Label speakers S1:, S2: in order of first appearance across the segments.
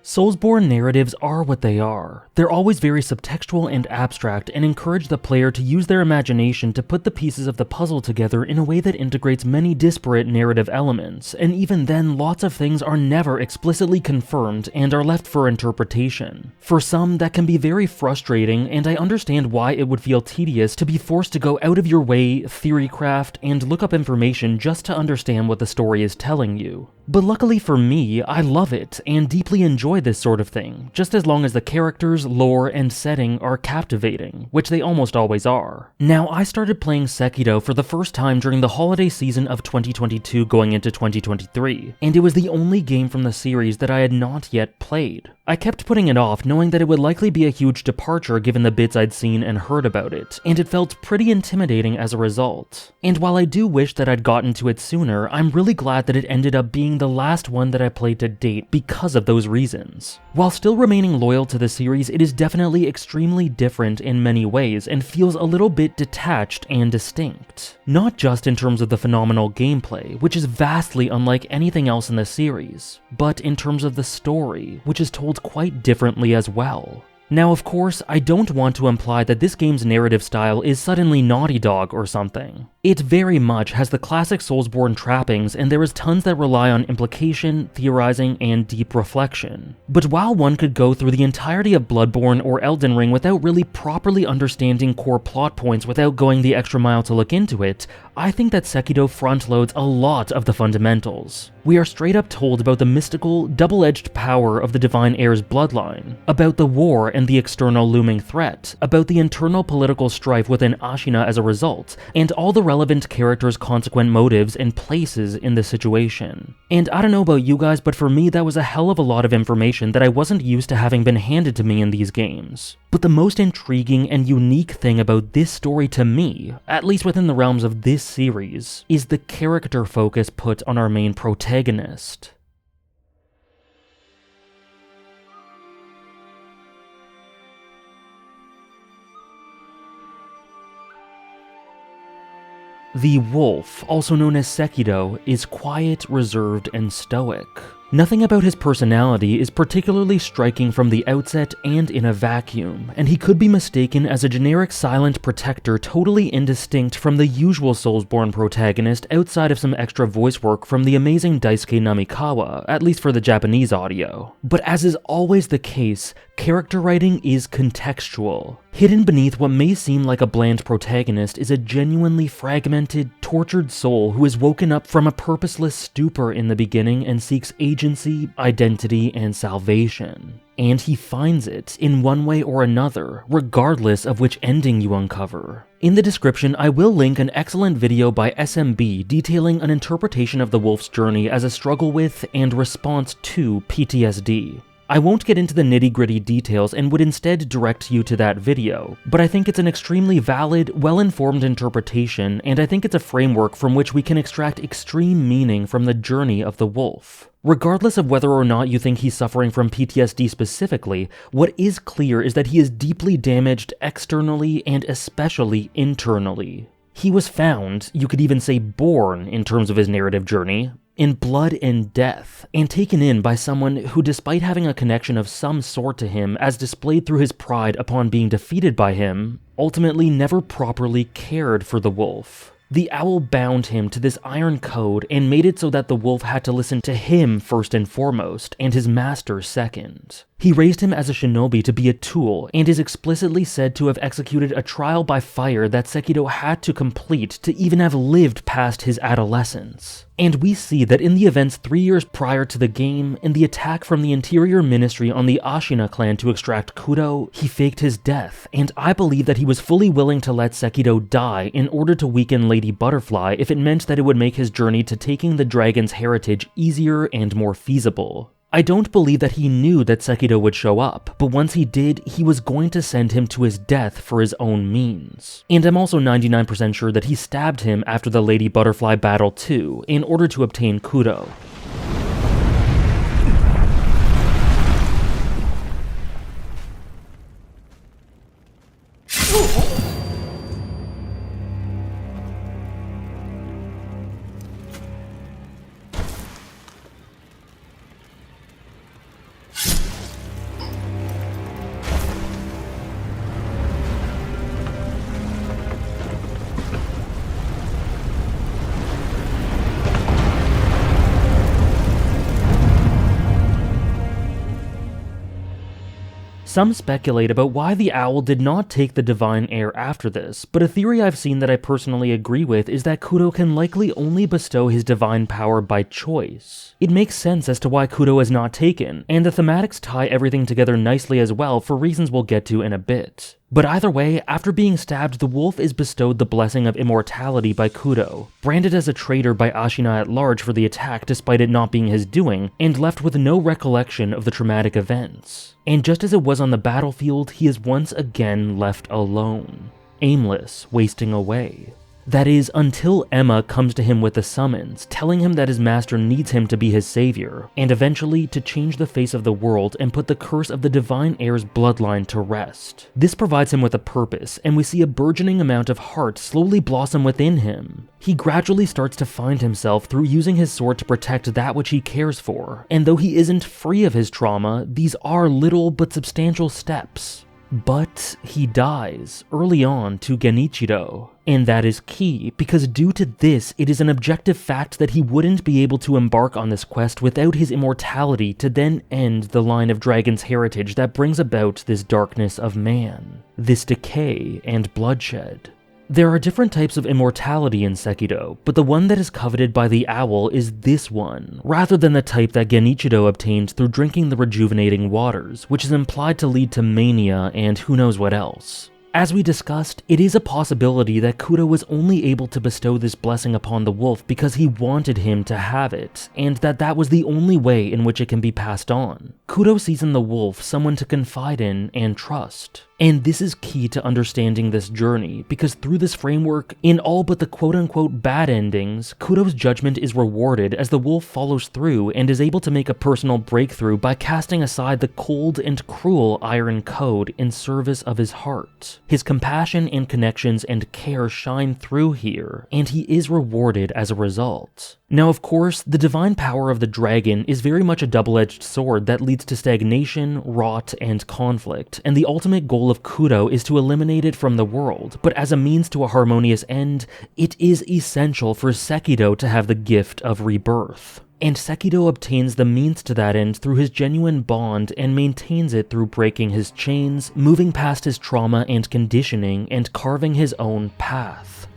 S1: Soulsborne narratives are what they are. They're always very subtextual and abstract and encourage the player to use their imagination to put the pieces of the puzzle together in a way that integrates many disparate narrative elements, and even then lots of things are never explicitly confirmed and are left for interpretation. For some, that can be very frustrating, and I understand why it would feel tedious to be forced to go out of your way, theorycraft, and look up information just to understand what the story is telling you. But luckily for me, I love it and deeply enjoy this sort of thing, just as long as the characters, lore, and setting are captivating, which they almost always are. Now, I started playing Sekiro for the first time during the holiday season of 2022 going into 2023, and it was the only game from the series that I had not yet played. I kept putting it off, knowing that it would likely be a huge departure given the bits I'd seen and heard about it, and it felt pretty intimidating as a result. And while I do wish that I'd gotten to it sooner, I'm really glad that it ended up being the last one that I played to date because of those reasons. While still remaining loyal to the series, it is definitely extremely different in many ways and feels a little bit detached and distinct. Not just in terms of the phenomenal gameplay, which is vastly unlike anything else in the series, but in terms of the story, which is told quite differently as well. Now, of course, I don't want to imply that this game's narrative style is suddenly Naughty Dog or something. It very much has the classic Soulsborne trappings, and there is tons that rely on implication, theorizing, and deep reflection. But while one could go through the entirety of Bloodborne or Elden Ring without really properly understanding core plot points without going the extra mile to look into it, I think that Sekiro front-loads a lot of the fundamentals. We are straight up told about the mystical, double-edged power of the Divine Heir's bloodline, about the war and the external looming threat, about the internal political strife within Ashina as a result, and all the relevant characters' consequent motives and places in the situation. And I don't know about you guys, but for me that was a hell of a lot of information that I wasn't used to having been handed to me in these games. But the most intriguing and unique thing about this story to me, at least within the realms of this series, is the character focus put on our main protagonist. The wolf, also known as Sekiro, is quiet, reserved, and stoic. Nothing about his personality is particularly striking from the outset and in a vacuum, and he could be mistaken as a generic silent protector totally indistinct from the usual Soulsborne protagonist outside of some extra voice work from the amazing Daisuke Namikawa, at least for the Japanese audio. But as is always the case, character writing is contextual. Hidden beneath what may seem like a bland protagonist is a genuinely fragmented, tortured soul who is woken up from a purposeless stupor in the beginning and seeks agency, identity, and salvation. And he finds it, in one way or another, regardless of which ending you uncover. In the description, I will link an excellent video by SMB detailing an interpretation of the wolf's journey as a struggle with and response to PTSD. I won't get into the nitty-gritty details and would instead direct you to that video, but I think it's an extremely valid, well-informed interpretation, and I think it's a framework from which we can extract extreme meaning from the journey of the wolf. Regardless of whether or not you think he's suffering from PTSD specifically, what is clear is that he is deeply damaged externally and especially internally. He was found, you could even say born in terms of his narrative journey, in blood and death, and taken in by someone who, despite having a connection of some sort to him as displayed through his pride upon being defeated by him, ultimately never properly cared for the wolf. The owl bound him to this iron code and made it so that the wolf had to listen to him first and foremost, and his master second. He raised him as a shinobi to be a tool, and is explicitly said to have executed a trial by fire that Sekiro had to complete to even have lived past his adolescence. And we see that in the events 3 years prior to the game, in the attack from the Interior Ministry on the Ashina clan to extract Kudo, he faked his death, and I believe that he was fully willing to let Sekiro die in order to weaken Lady Butterfly if it meant that it would make his journey to taking the dragon's heritage easier and more feasible. I don't believe that he knew that Sekiro would show up, but once he did, he was going to send him to his death for his own means. And I'm also 99% sure that he stabbed him after the Lady Butterfly battle too, in order to obtain Kudo. Some speculate about why the owl did not take the divine heir after this, but a theory I've seen that I personally agree with is that Kudo can likely only bestow his divine power by choice. It makes sense as to why Kudo is not taken, and the thematics tie everything together nicely as well for reasons we'll get to in a bit. But either way, after being stabbed, the wolf is bestowed the blessing of immortality by Kudo, branded as a traitor by Ashina at large for the attack despite it not being his doing, and left with no recollection of the traumatic events. And just as it was on the battlefield, he is once again left alone, aimless, wasting away. That is, until Emma comes to him with a summons, telling him that his master needs him to be his savior, and eventually to change the face of the world and put the curse of the divine heir's bloodline to rest. This provides him with a purpose, and we see a burgeoning amount of heart slowly blossom within him. He gradually starts to find himself through using his sword to protect that which he cares for, and though he isn't free of his trauma, these are little but substantial steps. But he dies early on to Genichiro, and that is key, because due to this, it is an objective fact that he wouldn't be able to embark on this quest without his immortality to then end the line of dragon's heritage that brings about this darkness of man, this decay and bloodshed. There are different types of immortality in Sekiro, but the one that is coveted by the owl is this one, rather than the type that Genichiro obtained through drinking the rejuvenating waters, which is implied to lead to mania and who knows what else. As we discussed, it is a possibility that Kudo was only able to bestow this blessing upon the wolf because he wanted him to have it, and that was the only way in which it can be passed on. Kudo sees in the wolf someone to confide in and trust. And this is key to understanding this journey, because through this framework, in all but the quote-unquote bad endings, Kudo's judgment is rewarded as the wolf follows through and is able to make a personal breakthrough by casting aside the cold and cruel iron code in service of his heart. His compassion and connections and care shine through here, and he is rewarded as a result. Now, of course, the divine power of the dragon is very much a double-edged sword that leads to stagnation, rot, and conflict, and the ultimate goal of Kudo is to eliminate it from the world, but as a means to a harmonious end, it is essential for Sekiro to have the gift of rebirth. And Sekiro obtains the means to that end through his genuine bond and maintains it through breaking his chains, moving past his trauma and conditioning, and carving his own path.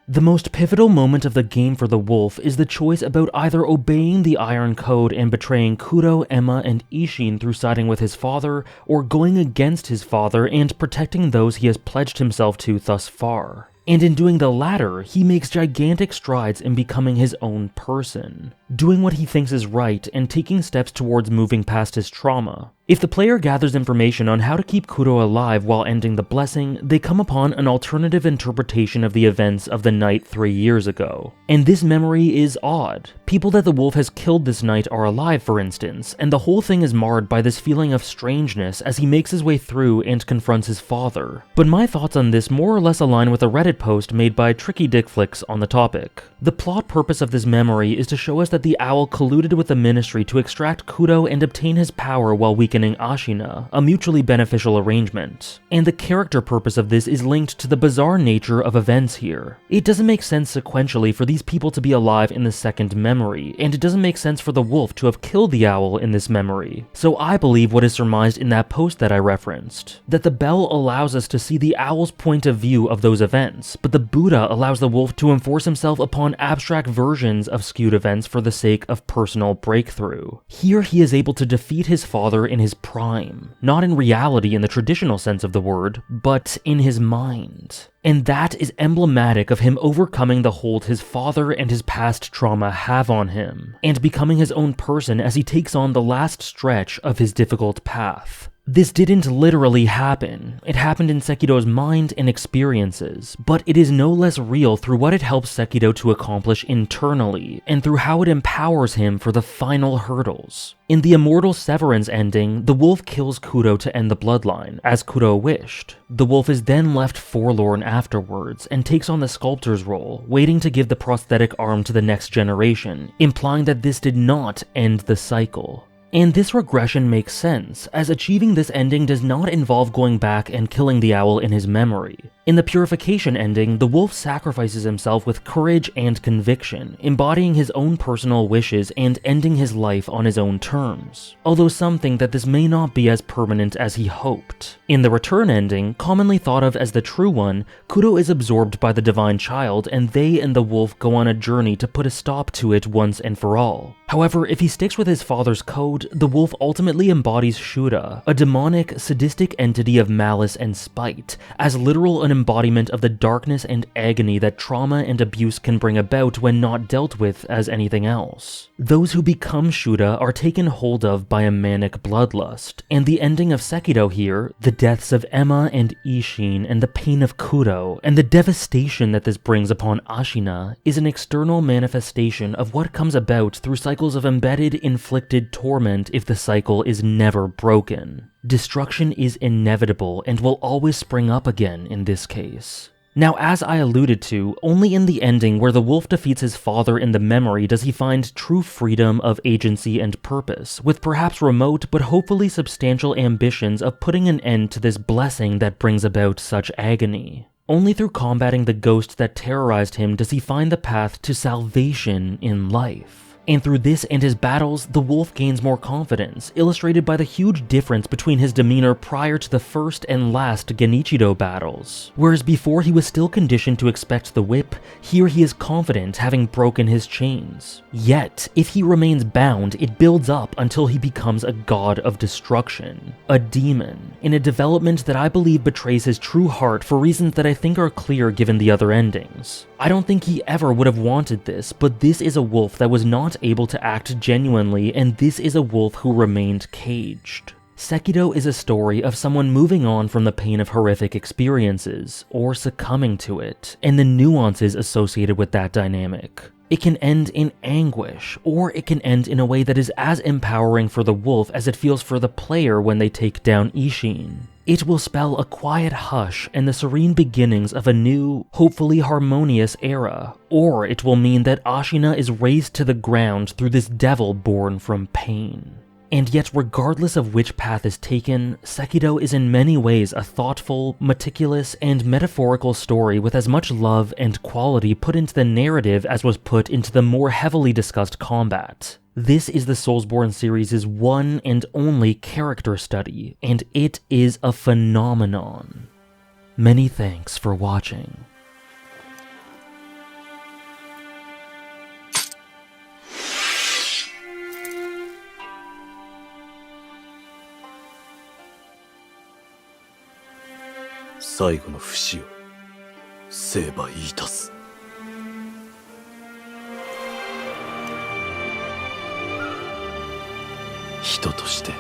S1: The most pivotal moment of the game for the wolf is the choice about either obeying the Iron Code and betraying Kudo, Emma, and Ishin through siding with his father, or going against his father and protecting those he has pledged himself to thus far. And in doing the latter, he makes gigantic strides in becoming his own person, doing what he thinks is right and taking steps towards moving past his trauma. If the player gathers information on how to keep Kudo alive while ending the blessing, they come upon an alternative interpretation of the events of the night 3 years ago. And this memory is odd. People that the wolf has killed this night are alive, for instance, and the whole thing is marred by this feeling of strangeness as he makes his way through and confronts his father. But my thoughts on this more or less align with a Reddit post made by Tricky Dickflix on the topic. The plot purpose of this memory is to show us that the owl colluded with the ministry to extract Kudo and obtain his power while we awakening Ashina, a mutually beneficial arrangement. And the character purpose of this is linked to the bizarre nature of events here. It doesn't make sense sequentially for these people to be alive in the second memory, and it doesn't make sense for the wolf to have killed the owl in this memory. So I believe what is surmised in that post that I referenced, that the bell allows us to see the owl's point of view of those events, but the Buddha allows the wolf to enforce himself upon abstract versions of skewed events for the sake of personal breakthrough. Here he is able to defeat his father in his prime, not in reality in the traditional sense of the word, but in his mind. And that is emblematic of him overcoming the hold his father and his past trauma have on him, and becoming his own person as he takes on the last stretch of his difficult path. This didn't literally happen. It happened in Sekiro's mind and experiences, but it is no less real through what it helps Sekiro to accomplish internally, and through how it empowers him for the final hurdles. In the Immortal Severance ending, the wolf kills Kuro to end the bloodline, as Kuro wished. The wolf is then left forlorn afterwards, and takes on the sculptor's role, waiting to give the prosthetic arm to the next generation, implying that this did not end the cycle. And this regression makes sense, as achieving this ending does not involve going back and killing the owl in his memory. In the Purification ending, the wolf sacrifices himself with courage and conviction, embodying his own personal wishes and ending his life on his own terms, although some think that this may not be as permanent as he hoped. In the Return ending, commonly thought of as the true one, Kuro is absorbed by the Divine Child, and they and the wolf go on a journey to put a stop to it once and for all. However, if he sticks with his father's code, the wolf ultimately embodies Shura, a demonic, sadistic entity of malice and spite, as literal an embodiment of the darkness and agony that trauma and abuse can bring about when not dealt with as anything else. Those who become Shura are taken hold of by a manic bloodlust, and the ending of Sekiro here, the deaths of Emma and Ishin and the pain of Kuro, and the devastation that this brings upon Ashina, is an external manifestation of what comes about through cycles of embedded, inflicted torment if the cycle is never broken. Destruction is inevitable and will always spring up again in this case. Now, as I alluded to, only in the ending where the wolf defeats his father in the memory does he find true freedom of agency and purpose, with perhaps remote but hopefully substantial ambitions of putting an end to this blessing that brings about such agony. Only through combating the ghost that terrorized him does he find the path to salvation in life. And through this and his battles, the wolf gains more confidence, illustrated by the huge difference between his demeanor prior to the first and last Genichido battles. Whereas before he was still conditioned to expect the whip, here he is confident, having broken his chains. Yet, if he remains bound, it builds up until he becomes a god of destruction, a demon, in a development that I believe betrays his true heart for reasons that I think are clear given the other endings. I don't think he ever would have wanted this, but this is a wolf that was not able to act genuinely, and this is a wolf who remained caged. Sekiro is a story of someone moving on from the pain of horrific experiences, or succumbing to it, and the nuances associated with that dynamic. It can end in anguish, or it can end in a way that is as empowering for the wolf as it feels for the player when they take down Ishin. It will spell a quiet hush and the serene beginnings of a new, hopefully harmonious era, or it will mean that Ashina is razed to the ground through this devil born from pain. And yet, regardless of which path is taken, Sekiro is in many ways a thoughtful, meticulous, and metaphorical story with as much love and quality put into the narrative as was put into the more heavily discussed combat. This is the Soulsborne series' one and only character study, and it is a phenomenon. Many thanks for watching.
S2: Final の節を成敗いたす。人として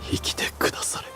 S2: 生きてくだされ。